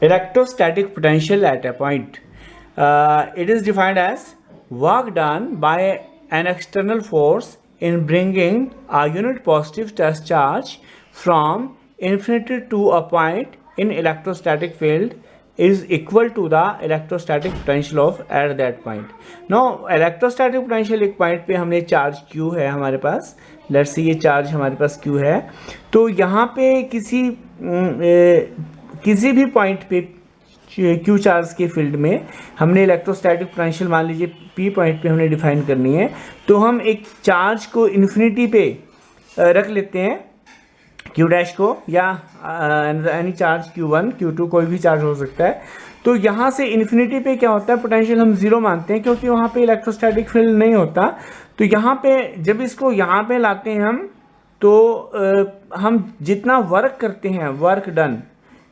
Electrostatic potential at a point. It is defined as work done by an external force in bringing a unit positive test charge from infinity to a point in electrostatic field is equal to the electrostatic potential of at that point. Now electrostatic potential एक point पे हमने charge Q है हमारे पास, let's say ये charge हमारे पास Q है, तो यहाँ पे किसी भी पॉइंट पे क्यू चार्ज के फील्ड में हमने इलेक्ट्रोस्टैटिक पोटेंशियल मान लीजिए पी पॉइंट पे हमने डिफाइन करनी है, तो हम एक चार्ज को इन्फिनिटी पे रख लेते हैं क्यू डैश को, या एनी चार्ज Q1 Q2 कोई भी चार्ज हो सकता है। तो यहाँ से इन्फिनिटी पे क्या होता है, पोटेंशियल हम ज़ीरो मानते हैं क्योंकि वहाँ पे इलेक्ट्रोस्टैटिक फील्ड नहीं होता। तो यहाँ पे जब इसको यहाँ पे लाते हैं हम, तो हम जितना वर्क करते हैं वर्क डन,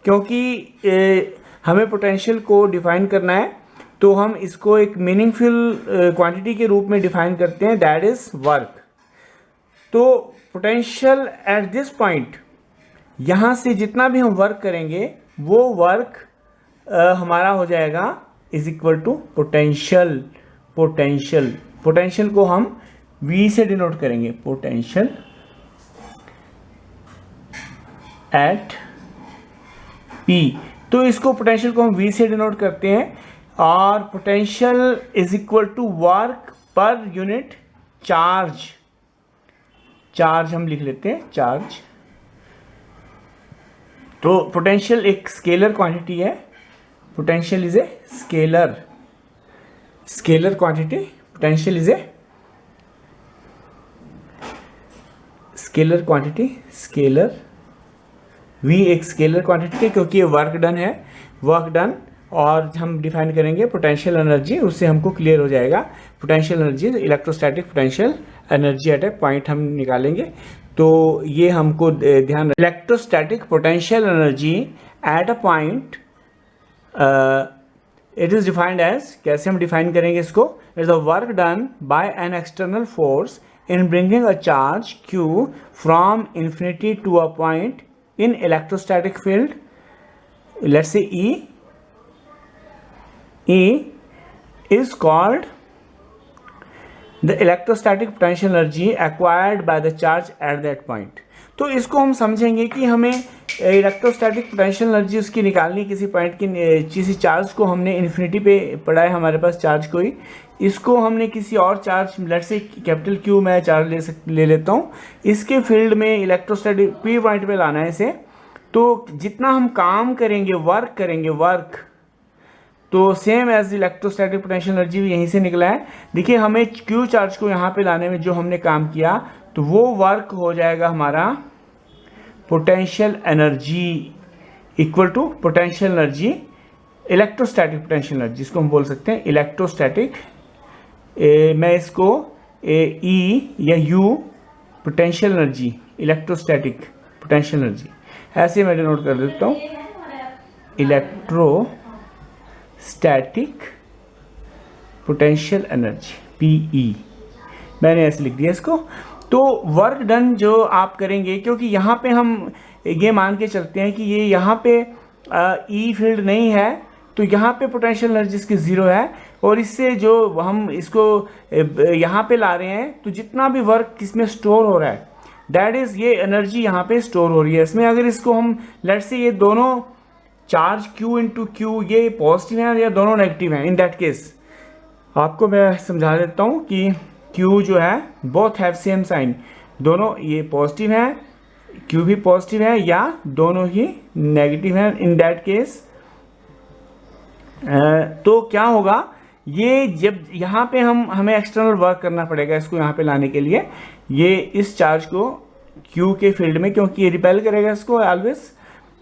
क्योंकि हमें पोटेंशियल को डिफाइन करना है तो हम इसको एक मीनिंगफुल क्वांटिटी के रूप में डिफाइन करते हैं, दैट इज वर्क। तो पोटेंशियल एट दिस पॉइंट, यहाँ से जितना भी हम वर्क करेंगे वो वर्क हमारा हो जाएगा is equal to potential. Potential को हम V से डिनोट करेंगे, पोटेंशियल एट P। तो इसको पोटेंशियल को हम V से डिनोट करते हैं, और potential is equal to work per unit charge हम लिख लेते हैं, चार्ज। तो पोटेंशियल एक स्केलर क्वांटिटी है, potential is a scalar quantity, potential is a scalar quantity, scalar V एक स्केलर क्वांटिटी है क्योंकि ये वर्क डन है, वर्क डन। और हम डिफाइन करेंगे पोटेंशियल एनर्जी, उससे हमको क्लियर हो जाएगा potential energy, electrostatic potential energy at A point हम निकालेंगे। तो ये हमको ध्यान, electrostatic potential energy at a point it is defined as, कैसे हम डिफाइन करेंगे इसको, is the work done by an external force in bringing a charge Q from infinity to a point in electrostatic field, let's say E is called the electrostatic potential energy acquired by the charge at that point। तो इसको हम समझेंगे कि हमें electrostatic potential energy उसकी निकालनी, किसी point की, किसी चार्ज को हमने इन्फिनिटी पे पड़ा है हमारे पास चार्ज कोई, इसको हमने किसी और charge, let's say capital Q मैं चार्ज ले लेता हूँ, इसके फील्ड में इलेक्ट्रोस्टैटिक P पॉइंट पे लाना है इसे। तो जितना हम काम करेंगे, वर्क, तो same as electrostatic potential energy भी यहीं से निकला है। देखिए हमें Q चार्ज को यहाँ पे लाने में जो हमने काम किया, तो वो वर्क हो जाएगा हमारा potential energy equal to potential energy, electrostatic potential energy, जिसको हम बोल सकते हैं इलेक्ट्रोस्टैटिक, मैं इसको E या U potential energy, electrostatic potential energy ऐसे मैं डिनोट कर देता हूँ, इलेक्ट्रोस्टैटिक पोटेंशियल एनर्जी PE, मैंने ऐसे लिख दिया इसको। तो वर्क डन जो आप करेंगे, क्योंकि यहाँ पे हम ये मान के चलते हैं कि ये यहाँ पे E फील्ड नहीं है, तो यहाँ पे पोटेंशियल एनर्जी इसकी ज़ीरो है, और इससे जो हम इसको यहाँ पे ला रहे हैं, तो जितना भी वर्क इसमें स्टोर हो रहा है, दैट इज़ ये एनर्जी यहाँ पे स्टोर हो रही है इसमें। अगर इसको हम लेट्स से ये दोनों चार्ज Q इंटू Q ये पॉजिटिव हैं या दोनों नेगेटिव हैं, इन दैट केस आपको मैं समझा देता हूँ कि Q जो है बोथ हैव सेम साइन, दोनों ये पॉजिटिव हैं, Q भी पॉजिटिव है या दोनों ही नेगेटिव हैं, इन दैट केस तो क्या होगा, ये जब यहाँ पे हमें एक्सटर्नल वर्क करना पड़ेगा इसको यहाँ पे लाने के लिए, ये इस चार्ज को Q के फील्ड में, क्योंकि ये रिपेल करेगा इसको ऑलवेज,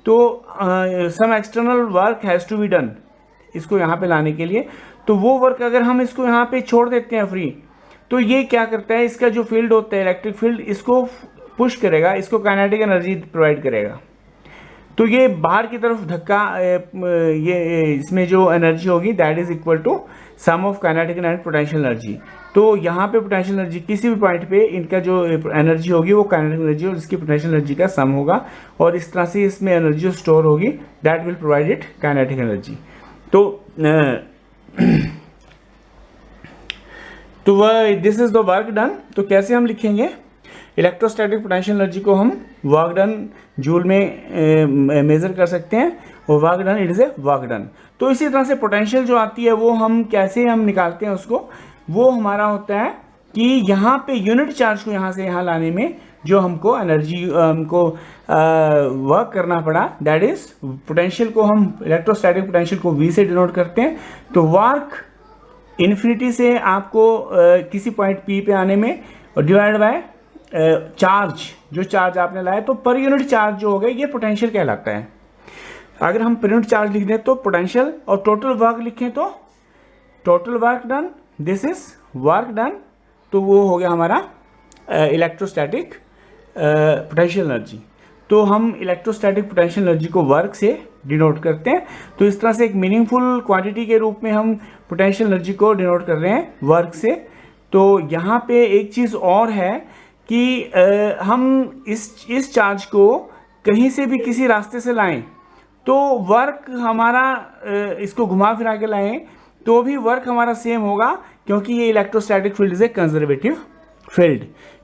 तो some external work has to be done इसको यहाँ पे लाने के लिए। तो वो वर्क अगर हम इसको यहाँ पे छोड़ देते हैं फ्री, तो ये क्या करता है, इसका जो फील्ड होता है इलेक्ट्रिक फील्ड, इसको पुश करेगा, इसको काइनेटिक एनर्जी प्रोवाइड करेगा। तो ये बाहर की तरफ धक्का, ये इसमें जो एनर्जी होगी that is equal to sum of kinetic and potential energy. तो यहाँ पे पोटेंशियल एनर्जी किसी भी पॉइंट पे इनका जो एनर्जी होगी वो काइनेटिक एनर्जी और इसकी पोटेंशियल एनर्जी का सम होगा, और इस तरह से इसमें एनर्जी स्टोर होगी, that will provide it kinetic energy. तो वह this is the work done. तो कैसे हम लिखेंगे इलेक्ट्रोस्टैटिक पोटेंशियल एनर्जी को, हम वर्क डन जूल में मेजर कर सकते हैं, और work done it is a work done. तो इसी तरह से पोटेंशियल जो आती है वो हम कैसे हम निकालते हैं उसको, वो हमारा होता है कि यहाँ पे यूनिट चार्ज को यहाँ से यहाँ लाने में जो हमको एनर्जी हमको वर्क करना पड़ा, दैट इज पोटेंशियल को हम इलेक्ट्रोस्टैटिक पोटेंशियल को V से डिनोट करते हैं। तो वर्क इन्फिनिटी से आपको किसी पॉइंट P पे आने में, और डिवाइड बाय चार्ज, जो चार्ज आपने लाया, तो पर यूनिट चार्ज जो हो गया ये पोटेंशियल कहलाता है। अगर हम पर यूनिट चार्ज लिख दें तो पोटेंशियल, और टोटल वर्क लिखें तो total work done, this is work done. तो वो हो गया हमारा इलेक्ट्रोस्टैटिक पोटेंशियल एनर्जी। तो हम इलेक्ट्रोस्टैटिक पोटेंशियल एनर्जी को वर्क से डिनोट करते हैं। तो इस तरह से एक मीनिंगफुल क्वांटिटी के रूप में हम पोटेंशियल एनर्जी को डिनोट कर रहे हैं वर्क से। तो यहाँ पे एक चीज़ और है कि हम इस चार्ज को कहीं से भी किसी रास्ते से लाएं तो वर्क हमारा इसको घुमा फिरा के लाएं तो भी वर्क हमारा सेम होगा, क्योंकि ये electrostatic field is a conservative field.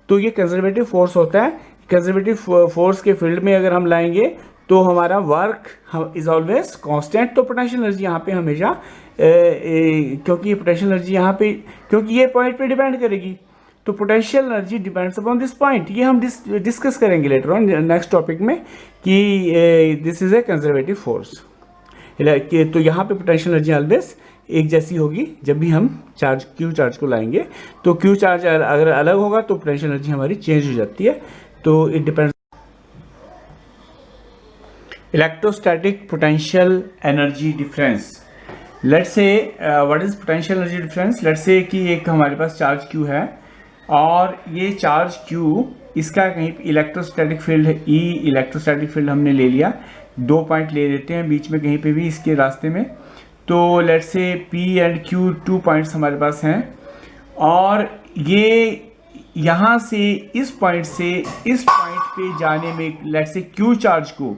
तो ये कंजर्वेटिव फोर्स होता है। कंजर्वेटिव फोर्स के फील्ड में अगर हम लाएंगे तो हमारा वर्क इज ऑलवेज कांस्टेंट। तो पोटेंशियल एनर्जी यहाँ पे हमेशा क्योंकि ये पोटेंशियल एनर्जी यहाँ पे, क्योंकि ये पॉइंट पे डिपेंड करेगी, तो potential energy depends upon this point. ये हम डिस्कस करेंगे लेटर ऑन नेक्स्ट टॉपिक में कि this is a conservative force. तो यहाँ पे पोटेंशियल एनर्जी ऑलवेज एक जैसी होगी जब भी हम चार्ज क्यू चार्ज को लाएंगे। तो क्यू चार्ज अगर अलग होगा तो पोटेंशियल एनर्जी हमारी चेंज हो जाती है। तो it depends. Electrostatic potential energy difference, let's say what is potential energy difference. Let's say कि एक हमारे पास चार्ज क्यू है और ये चार्ज क्यू, इसका कहीं इलेक्ट्रोस्टैटिक फील्ड है ई, इलेक्ट्रोस्टैटिक फील्ड हमने ले लिया, 2 पॉइंट ले लेते हैं बीच में कहीं पे भी इसके रास्ते में। तो let's say P and Q 2 points हमारे पास हैं, और ये यहाँ से इस पॉइंट से इस पॉइंट पे जाने में, लेट्स से Q चार्ज को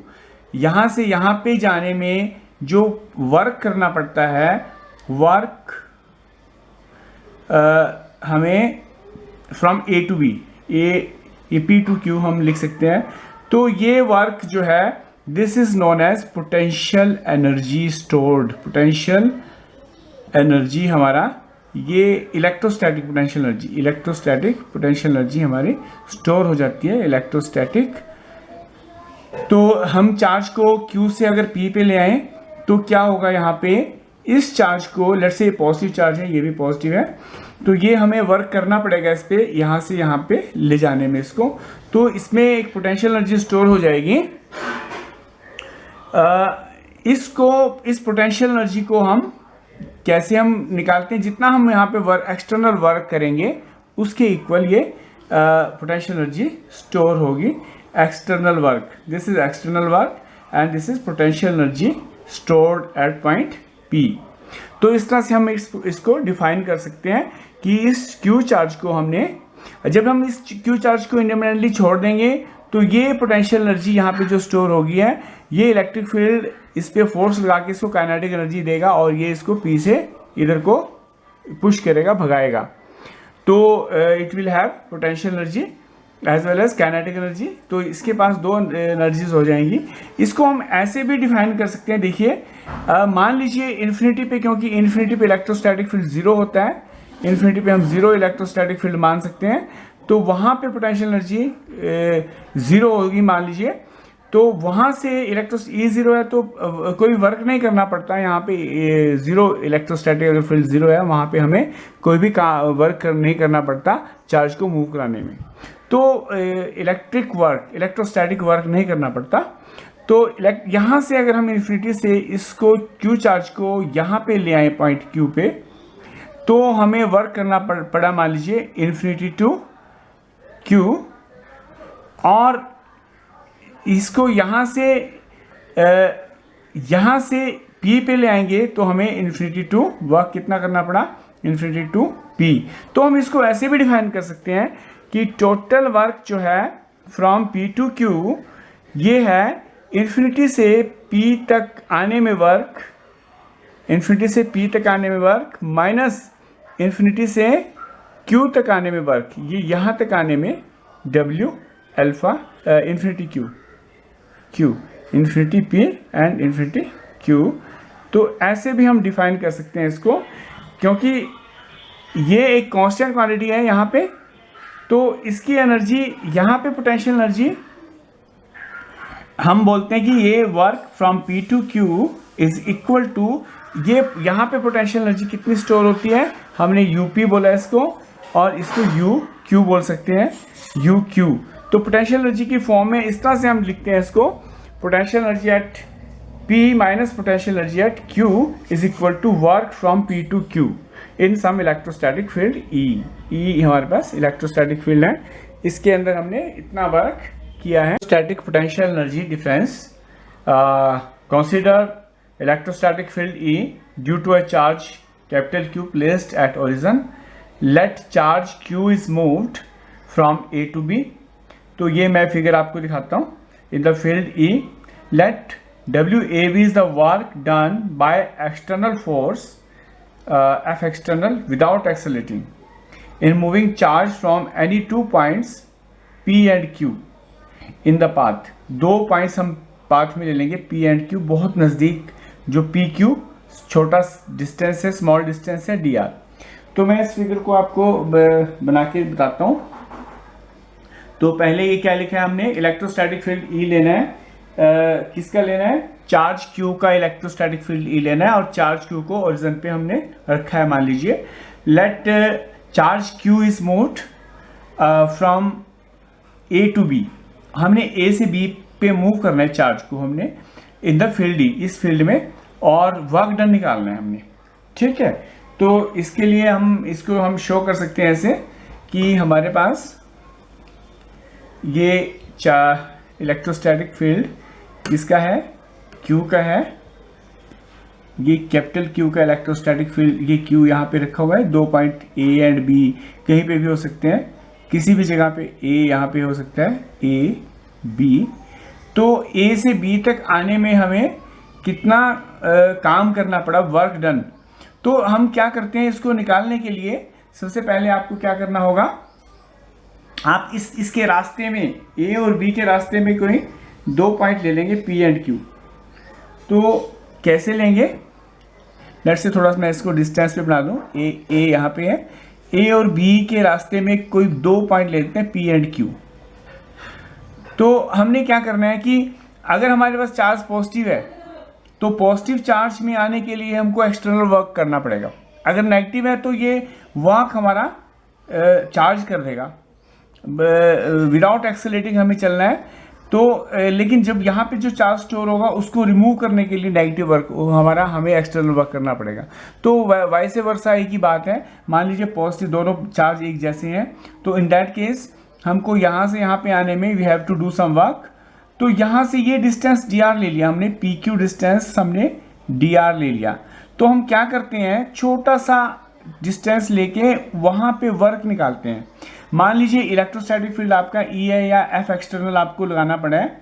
यहाँ से यहाँ पे जाने में जो वर्क करना पड़ता है, वर्क हमें from A to B, A P to Q हम लिख सकते हैं। तो ये वर्क जो है this is known as potential energy stored. Potential energy हमारा ये electrostatic potential energy, electrostatic potential energy हमारी स्टोर हो जाती है इलेक्ट्रोस्टैटिक। तो हम चार्ज को Q से अगर P पे ले आए तो क्या होगा, यहाँ पे इस चार्ज को, लेट्स से पॉजिटिव चार्ज है, ये भी पॉजिटिव है, तो ये हमें वर्क करना पड़ेगा इस पे, यहाँ से यहाँ पे ले जाने में इसको। तो इसमें एक पोटेंशियल एनर्जी स्टोर हो जाएगी। इस पोटेंशियल एनर्जी को हम कैसे हम निकालते हैं, जितना हम यहाँ पे एक्सटर्नल वर्क करेंगे उसके इक्वल ये पोटेंशियल एनर्जी स्टोर होगी। External work, this is external work and this is potential energy stored at point P। तो इस तरह से हम इसको डिफाइन कर सकते हैं कि इस Q चार्ज को हमने, जब हम इस Q चार्ज को इंडिपेंडेंटली छोड़ देंगे तो ये पोटेंशियल एनर्जी यहाँ पे जो स्टोर होगी है, ये इलेक्ट्रिक फील्ड इस पे फोर्स लगा के इसको काइनेटिक एनर्जी देगा और ये इसको P से इधर को पुश करेगा, भगाएगा। तो it will have potential energy as well as kinetic energy. तो इसके पास 2 एनर्जीज हो जाएंगी। इसको हम ऐसे भी डिफाइन कर सकते हैं, देखिए मान लीजिए इन्फिनिटी पे, क्योंकि इन्फिनिटी पे इलेक्ट्रोस्टैटिक फील्ड 0 होता है, इन्फिनिटी पे हम 0 इलेक्ट्रोस्टैटिक फील्ड मान सकते हैं। तो वहाँ पे पोटेंशियल एनर्जी 0 होगी मान लीजिए। तो वहाँ से E0 है तो कोई वर्क नहीं करना पड़ता। यहाँ पे 0 इलेक्ट्रोस्टैटिक अगर फील्ड 0 है, वहाँ पे हमें कोई भी वर्क नहीं करना पड़ता चार्ज को मूव कराने में। तो इलेक्ट्रिक वर्क, इलेक्ट्रोस्टैटिक वर्क नहीं करना पड़ता। तो यहाँ से अगर हम इन्फिनिटी से इसको Q चार्ज को यहाँ पे ले आए पॉइंट Q पे, तो हमें वर्क करना पड़ा मान लीजिए इन्फिनिटी टू Q, और इसको यहाँ से P पे ले आएंगे तो हमें इन्फिनिटी टू वर्क कितना करना पड़ा, इन्फिनिटी टू P। तो हम इसको ऐसे भी डिफाइन कर सकते हैं कि टोटल वर्क जो है फ्रॉम P टू Q ये है इन्फिनिटी से P तक आने में वर्क, इन्फिनिटी से P तक आने में वर्क माइनस इन्फिनिटी से Q तक आने में वर्क, ये यहाँ तक आने में W alpha infinity Q infinity P and infinity Q। तो ऐसे भी हम डिफाइन कर सकते हैं इसको, क्योंकि ये एक कांस्टेंट क्वांटिटी है यहाँ पे, तो इसकी एनर्जी यहाँ पे पोटेंशियल एनर्जी हम बोलते हैं कि ये work from P to Q is equal to, ये यहाँ पे पोटेंशियल एनर्जी कितनी स्टोर होती है, हमने UP बोला इसको, और इसको UQ बोल सकते हैं, UQ। तो पोटेंशियल एनर्जी की फॉर्म में इस तरह से हम लिखते हैं इसको, potential energy at P minus potential energy at Q is equal to work from P to Q in some electrostatic field E हमारे पास इलेक्ट्रोस्टैटिक फील्ड है, इसके अंदर हमने इतना वर्क किया है। Static potential energy difference, consider electrostatic field E due to a charge capital Q placed at origin, let charge Q is moved from A to B। तो ये मैं फिगर आपको दिखाता हूँ। In the field E, let WAV is the work done by external force F external without accelerating in moving charge from any 2 points P and Q in the path। 2 points हम path में ले लेंगे P and Q, बहुत नज़दीक, जो PQ छोटा distance है, small distance है DR। तो मैं इस फिगर को आपको बना के बताता हूँ। तो पहले ये क्या लिखा है हमने, इलेक्ट्रोस्टैटिक फील्ड E लेना है, किसका लेना है, चार्ज Q का इलेक्ट्रोस्टैटिक फील्ड E लेना है, और चार्ज Q को ओरिजिन पे हमने रखा है। मान लीजिए let charge Q is moved from A to B, हमने A से B पे मूव करना है चार्ज को हमने इन द फील्ड E, इस फील्ड में, और वर्क डन निकालना है हमने, ठीक है। तो इसके लिए हम शो कर सकते हैं ऐसे कि हमारे पास ये इलेक्ट्रोस्टैटिक फील्ड इसका है, Q का है, ये कैपिटल Q का इलेक्ट्रोस्टैटिक फील्ड, ये Q यहाँ पे रखा हुआ है। 2 पॉइंट A एंड B कहीं पे भी हो सकते हैं, किसी भी जगह पे A यहाँ पे हो सकता है, A B। तो A से B तक आने में हमें कितना काम करना पड़ा, वर्क डन। तो हम क्या करते हैं, इसको निकालने के लिए सबसे पहले आपको क्या करना होगा, आप इसके रास्ते में, A और B के रास्ते में कोई 2 पॉइंट ले लेंगे P एंड Q। तो कैसे लेंगे, लेट से थोड़ा सा मैं इसको डिस्टेंस पे बना दूं, A यहाँ पे है, A और B के रास्ते में कोई 2 पॉइंट लेते हैं P एंड Q। तो हमने क्या करना है कि अगर हमारे पास चार्ज पॉजिटिव है तो पॉजिटिव चार्ज में आने के लिए हमको एक्सटर्नल वर्क करना पड़ेगा, अगर नेगेटिव है तो ये वर्क हमारा चार्ज कर देगा, विदाउट एक्सेलरेटिंग हमें चलना है। तो लेकिन जब यहाँ पे जो चार्ज स्टोर होगा उसको रिमूव करने के लिए नेगेटिव वर्क हमारा, हमें एक्सटर्नल वर्क करना पड़ेगा। तो वैसे वर्षा एक ही बात है, मान लीजिए पॉजिटिव दोनों चार्ज एक जैसे हैं, तो इन दैट केस हमको यहाँ से यहाँ पे आने में we have to do some work. तो यहाँ से ये डिस्टेंस dr ले लिया हमने, PQ डिस्टेंस हमने dr ले लिया। तो हम क्या करते हैं, छोटा सा डिस्टेंस लेके वहाँ पे वर्क निकालते हैं। मान लीजिए इलेक्ट्रोस्टैटिक फील्ड आपका E है, या F एक्सटर्नल आपको लगाना पड़ा है,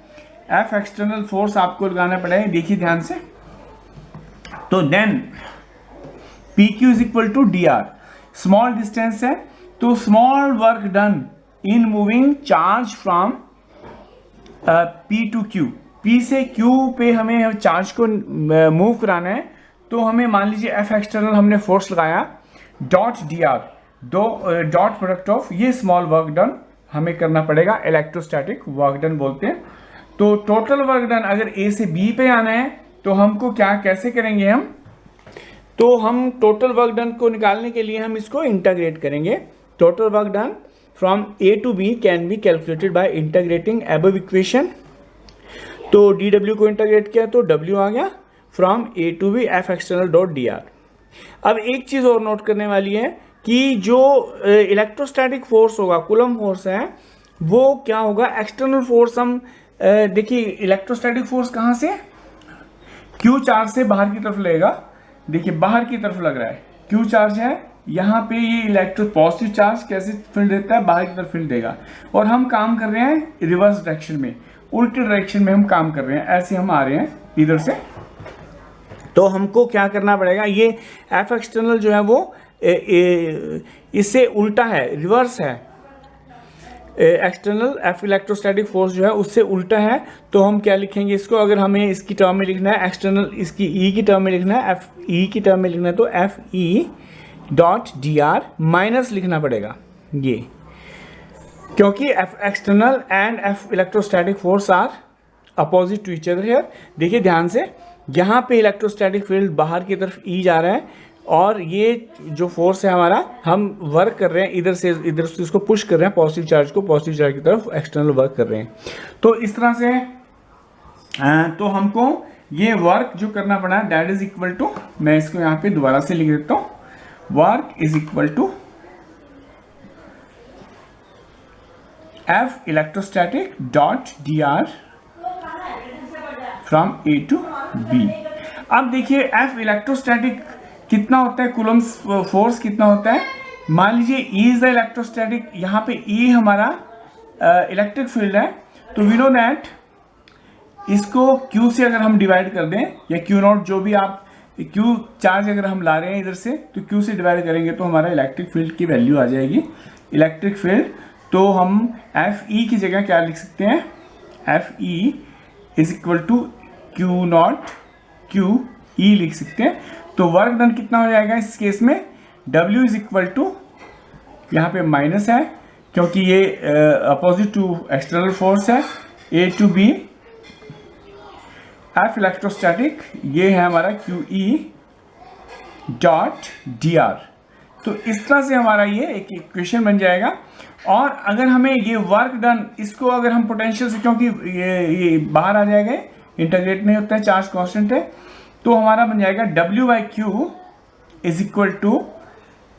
F एक्सटर्नल फोर्स आपको लगाना पड़ा है, देखिए ध्यान से। तो then PQ is equal to dr, small distance है, तो small work done in moving charge from P to Q, P से Q पे हमें चार्ज को मूव कराना है। तो हमें मान लीजिए F एक्सटर्नल हमने फोर्स लगाया, dot dr, dot product of ये स्मॉल वर्क डन हमें करना पड़ेगा, इलेक्ट्रोस्टैटिक वर्क डन बोलते हैं। तो टोटल वर्क डन अगर A से B पे आना है तो हमको कैसे करेंगे हम, तो हम टोटल वर्क डन को निकालने के लिए हम इसको इंटीग्रेट करेंगे। Total work done from A to B can be calculated by integrating above equation. तो dw को इंटीग्रेट किया तो w आ गया, from A to B F external dot dr। अब एक चीज़ और नोट करने वाली है कि जो इलेक्ट्रोस्टैटिक फोर्स होगा, कूलम फोर्स है, वो क्या होगा, एक्सटर्नल फोर्स। हम देखिए इलेक्ट्रोस्टैटिक फोर्स कहाँ से, क्यू चार्ज से बाहर की तरफ लगेगा, देखिए बाहर की तरफ लग रहा है, क्यू चार्ज है यहाँ पे, ये इलेक्ट्रो पॉजिटिव चार्ज कैसे फील्ड देता है, बाहर की तरफ फील्ड देगा। और हम काम कर रहे हैं रिवर्स डायरेक्शन में, उल्टे डायरेक्शन में हम काम कर रहे हैं, ऐसे हम आ रहे हैं इधर से। तो हमको क्या करना पड़ेगा, ये एफ एक्सटर्नल जो है वो इससे उल्टा है, रिवर्स है, एक्सटर्नल एफ इलेक्ट्रोस्टैटिक फोर्स जो है उससे उल्टा है। तो हम क्या लिखेंगे इसको, अगर हमें इसकी टर्म में लिखना है, एक्सटर्नल इसकी ई की टर्म में लिखना है, एफ ई की टर्म में लिखना है, तो F E dot D R minus लिखना पड़ेगा ये, क्योंकि F external and F electrostatic force are opposite to each other here. देखिए ध्यान से, यहाँ पे इलेक्ट्रोस्टैटिक फील्ड बाहर की तरफ ई जा रहा है, और ये जो फोर्स है हमारा, हम वर्क कर रहे हैं इधर से इसको पुश कर रहे हैं, पॉजिटिव चार्ज को पॉजिटिव चार्ज की तरफ एक्सटर्नल वर्क कर रहे हैं। तो इस तरह से तो हमको ये वर्क जो करना पड़ा दैट इज इक्वल टू, मैं इसको यहाँ पे दोबारा से लिख देता हूँ, work is equal to F electrostatic dot D R from A to B. अब देखिए एफ इलेक्ट्रोस्टैटिक कितना होता है, कूलम्स फोर्स कितना होता है, मान लीजिए E इज द इलेक्ट्रोस्टैटिक, यहाँ पे E हमारा इलेक्ट्रिक फील्ड है, तो वी नो दैट इसको Q से अगर हम डिवाइड कर दें, या Q नॉट, जो भी आप Q चार्ज अगर हम ला रहे हैं इधर से, तो Q से डिवाइड करेंगे तो हमारा इलेक्ट्रिक फील्ड की वैल्यू आ जाएगी, इलेक्ट्रिक फील्ड। तो हम FE की जगह क्या लिख सकते हैं, FE is equal to Q naught QE लिख सकते हैं। तो वर्क डन कितना हो जाएगा इस केस में, W इज इक्वल टू, यहाँ पे माइनस है क्योंकि ये अपोजिट टू एक्सटर्नल फोर्स है, A to B F electrostatic, ये है हमारा QE डॉट DR। तो इस तरह से हमारा ये एक इक्वेशन बन जाएगा। और अगर हमें ये वर्क डन, इसको अगर हम पोटेंशियल से, क्योंकि ये बाहर आ जाएगा, इंटीग्रेट नहीं होता है, चार्ज कांस्टेंट है, तो हमारा बन जाएगा W by Q is equal to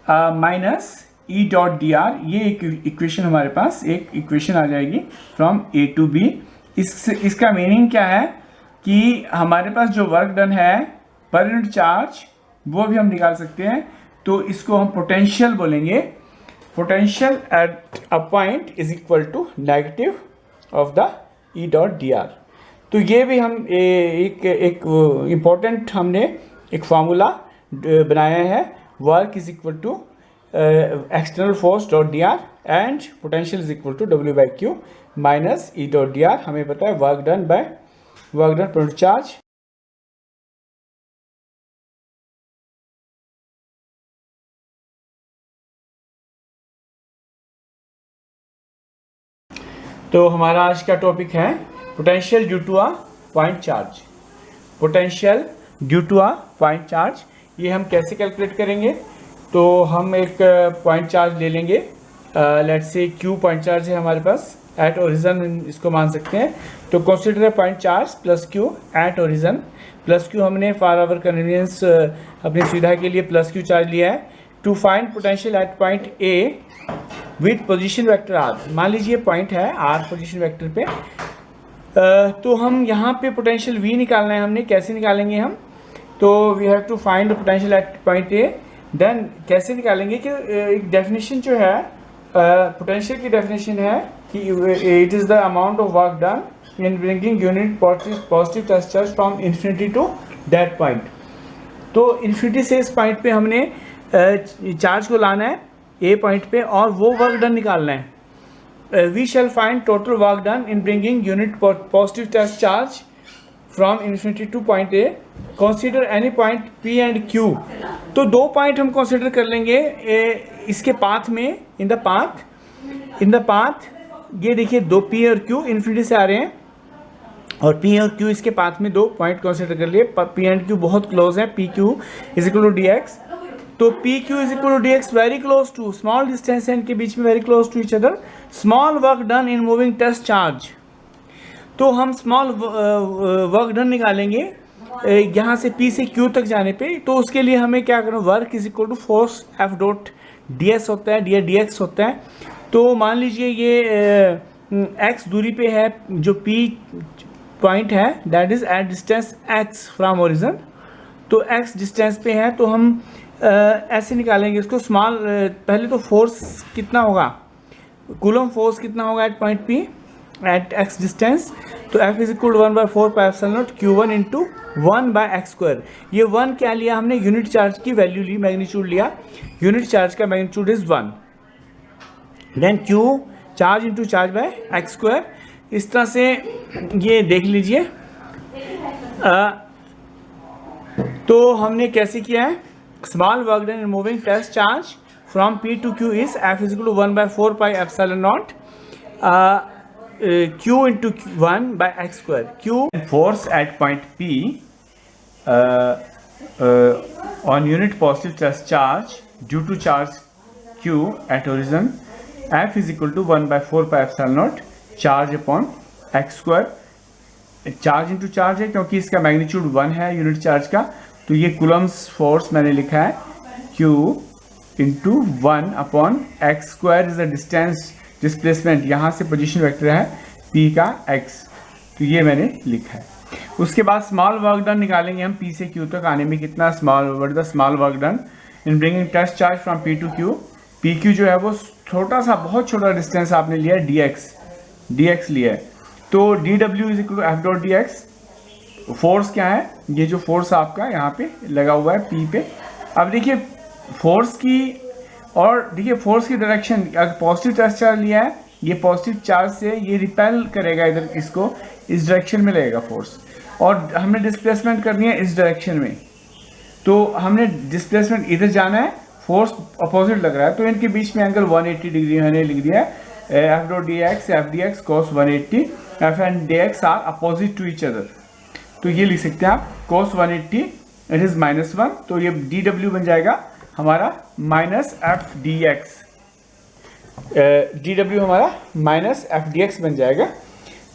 minus E dot D R. ये एक इक्वेशन हमारे पास एक इक्वेशन आ जाएगी फ्रॉम A टू B। इसका मीनिंग क्या है कि हमारे पास जो वर्क डन है पर यूनिट चार्ज, वो भी हम निकाल सकते हैं। तो इसको हम पोटेंशियल बोलेंगे, potential at a point is equal to negative of the E dot D R. तो ये भी हम एक इम्पॉर्टेंट हमने एक फार्मूला बनाया है, work is equal to external force dot D R and potential is equal to W by Q minus E dot D R. हमें पता है work done by work done पर चार्ज। तो हमारा आज का टॉपिक है potential due to a point charge. Potential due to a point charge, ये हम कैसे कैलकुलेट करेंगे, तो हम एक पॉइंट चार्ज ले लेंगे, let's say Q point charge है हमारे पास एट ओरिजिन, इसको मान सकते हैं। तो consider a point charge plus Q at origin, plus Q हमने फॉर आवर कन्वीनियंस अपनी सुविधा के लिए प्लस Q चार्ज लिया है। To find potential at point A with position vector R, मान लीजिए पॉइंट है R पोजीशन वेक्टर पे, तो हम यहाँ पे पोटेंशियल V निकालना है हमने। कैसे निकालेंगे हम, तो we have to find potential at point A। Then कैसे निकालेंगे कि एक डेफिनेशन जो है पोटेंशियल की डेफिनेशन है कि it is the amount of work done in bringing unit positive test charge from infinity to that point. तो इन्फिनिटी से इस पॉइंट पे हमने चार्ज को लाना है ए पॉइंट पे, और वो वर्क डन निकालना है। We shall find total work done in bringing unit positive test charge from infinity to point A. Consider any point P and Q। तो दो पॉइंट हम कंसीडर कर लेंगे इसके पाथ में, इन द पाथ ये देखिए दो P और Q इन्फिनिटी से आ रहे हैं, और P और Q इसके पाथ में दो पॉइंट कंसीडर कर लिए। P एंड Q बहुत क्लोज है, PQ is equal to DX। तो PQ is equal to DX very close to, small distance है इनके बीच में, very close to each other. Small work done in moving test charge, तो हम small work done निकालेंगे यहाँ से P से Q तक जाने पे। तो उसके लिए हमें क्या करना, work is equal to force F dot DS होता है, dx होता है। तो मान लीजिए ये x दूरी पे है जो P पॉइंट है that is at distance x from origin, तो x डिस्टेंस पे है, तो हम ऐसे निकालेंगे इसको स्मॉल, पहले तो फोर्स कितना होगा, कूलम फोर्स कितना होगा at point P at x distance, तो F is equal to 1/4 pi epsilon naught Q1 into 1/x²। ये 1 क्या लिया हमने, यूनिट चार्ज की वैल्यू ली, मैग्नीट्यूड लिया, यूनिट चार्ज का magnitude is 1, then Q charge into charge by x²। इस तरह से ये देख लीजिए। तो हमने कैसे किया है, small work done in moving test charge from P to Q is F is equal to 1/4 pi epsilon naught Q into 1/x²। Q force at point P on unit positive test charge due to charge Q at origin, F is equal to 1/4 pi epsilon naught charge upon x²। Charge into charge है क्योंकि इसका magnitude 1 है unit charge का, तो ये Coulomb's force मैंने लिखा है Q into 1 upon x² is the distance displacement, यहाँ से पोजीशन वेक्टर है P का x, तो ये मैंने लिखा है। उसके बाद स्मॉल वर्क डन निकालेंगे हम P से Q तक आने में कितना, small work done in bringing test charge from P to Q। PQ जो है वो छोटा सा, बहुत छोटा डिस्टेंस आपने लिया है dx लिया है, तो dw is equal to f dot dx। Force क्या है, ये जो फोर्स आपका यहाँ पे लगा हुआ है P पे। अब देखिए फोर्स की, और देखिए फोर्स की डायरेक्शन, अगर पॉजिटिव टेस्ट चार्ज लिया है, ये पॉजिटिव चार्ज से ये रिपेल करेगा इधर, इसको इस डायरेक्शन में लगेगा फोर्स, और हमने डिस्प्लेसमेंट करनी है इस डायरेक्शन में, तो हमने डिस्प्लेसमेंट इधर जाना है, फोर्स अपोजिट लग रहा है, तो इनके बीच में एंगल 180 डिग्री मैंने लिख दिया है। F dot D X F D X cos 180, F and D X are opposite to each other, तो ये लिख सकते हैं आप कॉस 180 इट इज -1, तो ये डी डब्ल्यू बन जाएगा हमारा minus F D X, D W हमारा माइनस एफ डी एक्स बन जाएगा।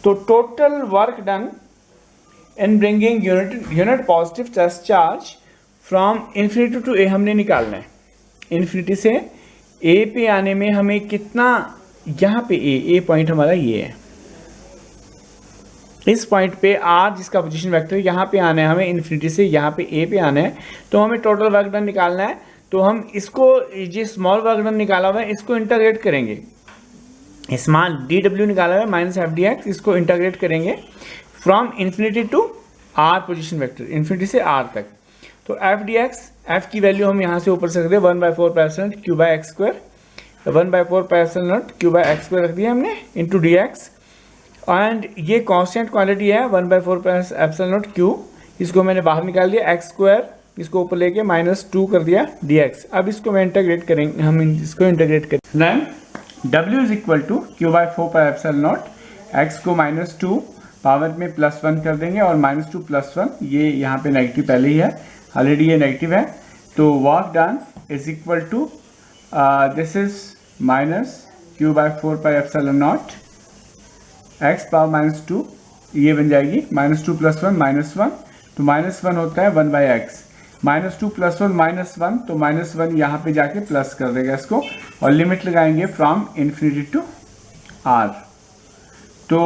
तो total work done in bringing unit positive test charge from infinity to A हमने निकालना है, इन्फिनिटी से ए पे आने में हमें कितना, यहाँ पे ए पॉइंट हमारा ये है, इस पॉइंट पे आर जिसका पोजीशन वेक्टर यहाँ पे आना है, हमें इन्फिनिटी से यहाँ पे ए पे आना है, तो हमें टोटल वर्क डन निकालना है। तो हम इसको, ये स्मॉल वर्क डन निकाला हुआ है, इसको इंटीग्रेट करेंगे, स्मॉल डी डब्ल्यू निकाला हुआ है माइनस एफ डी एक्स, इसको इंटीग्रेट करेंगे from infinity to R position vector, infinity से आर तक। तो एफ डी एक्स, एफ की वैल्यू हम यहाँ से ऊपर से रख दिए 1/4 pi epsilon naught Q by x², 1/4 pi epsilon naught Q by x² रख दिया हमने इंटू डी एक्स, एंड ये कांस्टेंट क्वांटिटी है 1/4 पाई एप्सिलॉन नॉट Q, इसको मैंने बाहर निकाल दिया, x², इसको ऊपर लेके -2 कर दिया dx। अब इसको मैं इंटीग्रेट करेंगे, हम इसको इंटीग्रेट करेंगे, then w is equal to Q/4 pi epsilon naught, x को -2 पावर में +1 कर देंगे, और -2 + 1 ये यहाँ पे नेगेटिव पहले ही है, ऑलरेडी ये नेगेटिव है, तो work done is equal to this is -Q/4 pi epsilon naught x power -2, ये बन जाएगी -2 + 1 -1, तो -1 होता है 1/x, -2 + 1 -1, तो -1 यहाँ पे जाके प्लस कर देगा इसको, और लिमिट लगाएंगे फ्रॉम इन्फिनिटी टू r, तो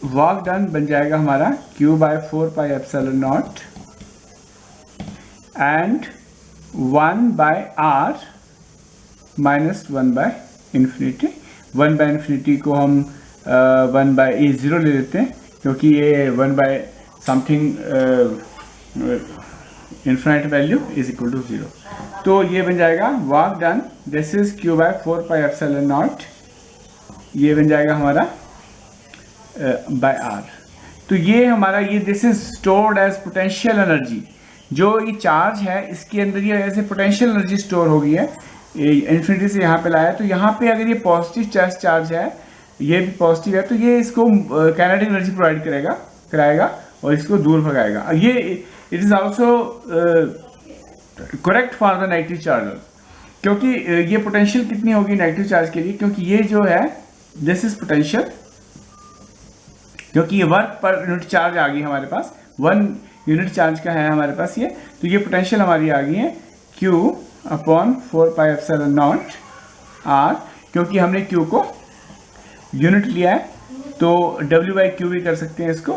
वर्क डन बन जाएगा हमारा Q/4 pi epsilon not and 1/r minus 1/इन्फिनिटी। 1/इन्फिनिटी को हम 1/0 ले लेते हैं, क्योंकि ये 1/समथिंग infinite value is equal to 0, तो ये बन जाएगा work done, this is Q/4 pi epsilon not, ये बन जाएगा हमारा बाय r। तो ये हमारा, ये this is stored as potential energy, जो ये चार्ज है इसके अंदर ये ऐसे पोटेंशियल एनर्जी स्टोर हो गई है, इन्फिनिटी से यहाँ पे लाया, तो यहाँ पे अगर ये पॉजिटिव चार्ज है, ये भी पॉजिटिव है, तो ये इसको काइनेटिक एनर्जी प्रोवाइड कराएगा और इसको दूर भगाएगा। ये it is also correct for the negative charge, क्योंकि ये पोटेंशियल कितनी होगी नेगेटिव चार्ज के लिए, क्योंकि ये जो है दिस इज पोटेंशियल, क्योंकि ये वर्क पर यूनिट चार्ज आ गई हमारे पास, 1 यूनिट चार्ज का है हमारे पास ये, तो ये पोटेंशियल हमारी आ गई है Q/4 pi epsilon not r, क्योंकि हमने Q को यूनिट लिया है, तो W/Q भी कर सकते हैं इसको,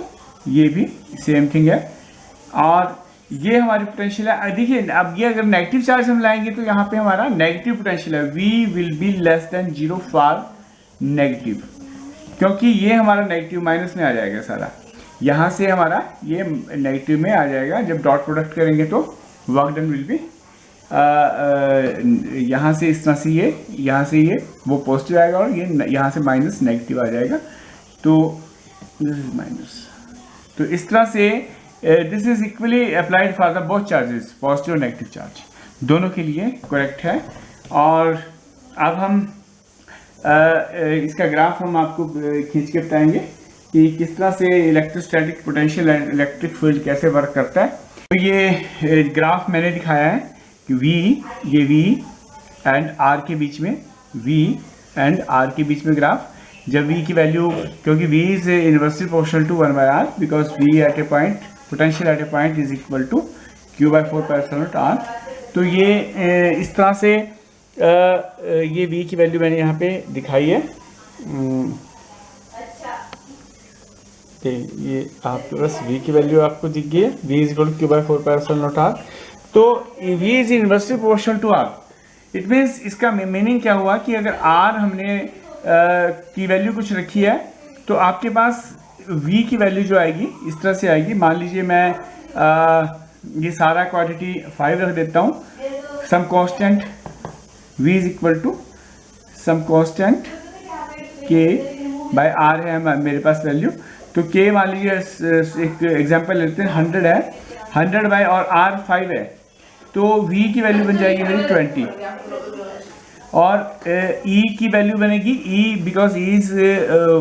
ये भी सेम थिंग है। और ये हमारी पोटेंशियल है। देखिए अब ये अगर नेगेटिव चार्ज हम लाएंगे तो यहाँ पे हमारा नेगेटिव पोटेंशियल है, V will be less than 0 for negative, क्योंकि ये हमारा नेगेटिव माइनस में आ जाएगा सारा, यहाँ से हमारा ये नेगेटिव में आ जाएगा। जब डॉट प्रोडक्ट करेंगे तो वर्क डन विल बी यहाँ से इस तरह से ये, यहाँ से ये वो पॉजिटिव आएगा और ये यहाँ से माइनस नेगेटिव आ जाएगा। तो दिस इज माइनस। तो इस तरह से this is equally applied for the both charges, positive और नेगेटिव चार्ज दोनों के लिए करेक्ट है। और अब हम इसका ग्राफ हम आपको खींच के बताएंगे कि किस तरह से electrostatic potential and electric field कैसे वर्क करता है। तो ये ग्राफ मैंने दिखाया है कि ये V एंड R के बीच में, V एंड R के बीच में ग्राफ। जब V की वैल्यू, क्योंकि V is inversely proportional to 1/R because V at A point, potential at A point is equal to Q/4πε0R। तो ये इस तरह से ये V की वैल्यू मैंने यहाँ पे दिखाई है। ये आपके पास V की वैल्यू आपको दिख गई है, V is equal to Q/4πε0R। तो V is inversely proportional to R। It means इसका मीनिंग क्या हुआ कि अगर R हमने की वैल्यू कुछ रखी है तो आपके पास V की वैल्यू जो आएगी इस तरह से आएगी। मान लीजिए मैं ये सारा क्वांटिटी 5 रख देता हूँ, some constant V is equal to some constant K by R है मेरे पास वैल्यू। तो K मान लीजिए एक एग्जांपल लेते हैं, 100 है, 100 बाय और R 5 है, तो V की वैल्यू बन जाएगी मेरी 20 और E की वैल्यू बनेगी E because E is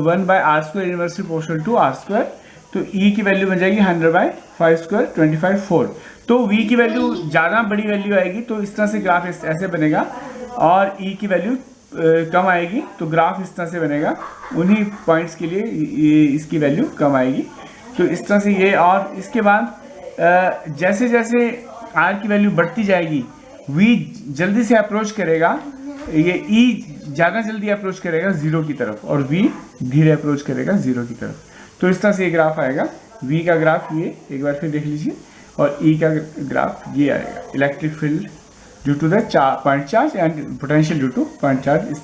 1/R² inversely proportional to R²। तो E की वैल्यू बन जाएगी 100/5² 25 4। तो V की वैल्यू ज़्यादा बड़ी वैल्यू आएगी तो इस तरह से ग्राफ ऐसे बनेगा, और E की वैल्यू कम आएगी तो ग्राफ इस तरह से बनेगा। उन्हीं पॉइंट्स के लिए इसकी वैल्यू कम आएगी। तो इस तरह से ये, और इसके बाद जैसे जैसे R की वैल्यू बढ़ती जाएगी V जल्दी से अप्रोच करेगा, ये E ज़्यादा जल्दी अप्रोच करेगा 0 की तरफ और V धीरे अप्रोच करेगा 0 की तरफ। तो इस तरह से ये ग्राफ आएगा। V का ग्राफ ये एक बार फिर देख लीजिए, और E का ग्राफ ये आएगा, electric field due to the point charge and potential due to point charge. इस